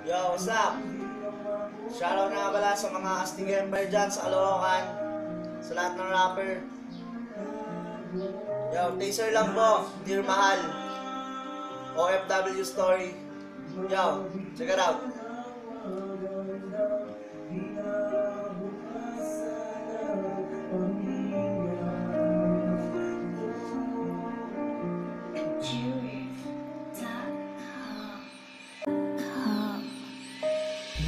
Yo, what's up? Shoutout nga pala sa mga Astig Empire dyan sa Caloocan, sa lahat ng rapper. Yo, teaser lang po, Dear Mahal, OFW story. Yo, check it out.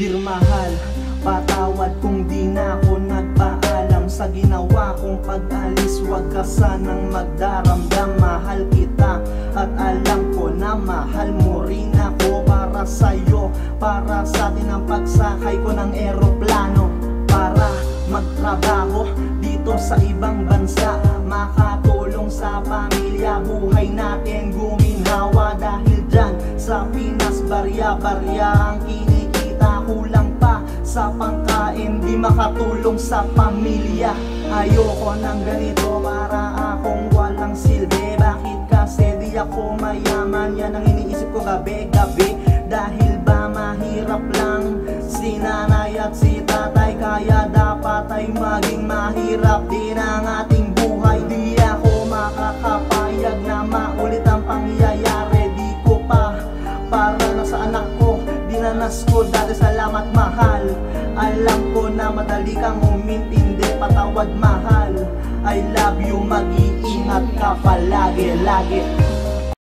Dear Mahal, patawad kung di na ako nagpaalam sa ginawa kong pag-alis. Huwag ka sanang magdaramdam, mahal kita at alam ko na mahal mo rin ako. Para sa'yo, para sa atin ang pagsakay ko ng eroplano, para magtrabaho dito sa ibang bansa, makatulong sa pamilya, buhay natin guminhawa. Dahil dyan sa Pinas, barya-barya ang kinikita, kulang pa sa pangkain, di makatulong sa pamilya. Ayoko ng ganito, para akong walang silbi. Bakit kasi di ako mayaman? Yan ang iniisip ko gabi-gabi. Dahil ba mahirap lang si nanay at si tatay, kaya dapat ay maging mahirap din ang ating buhay. Di ako makakapayag na maulit ang pangyayari. Di ko pa para na sa anak ko, dinanas ko dati. Salamat mahal, alam ko na madali kang umintindi. Patawad mahal, I love you, mag-iingat ka palagi, lagi.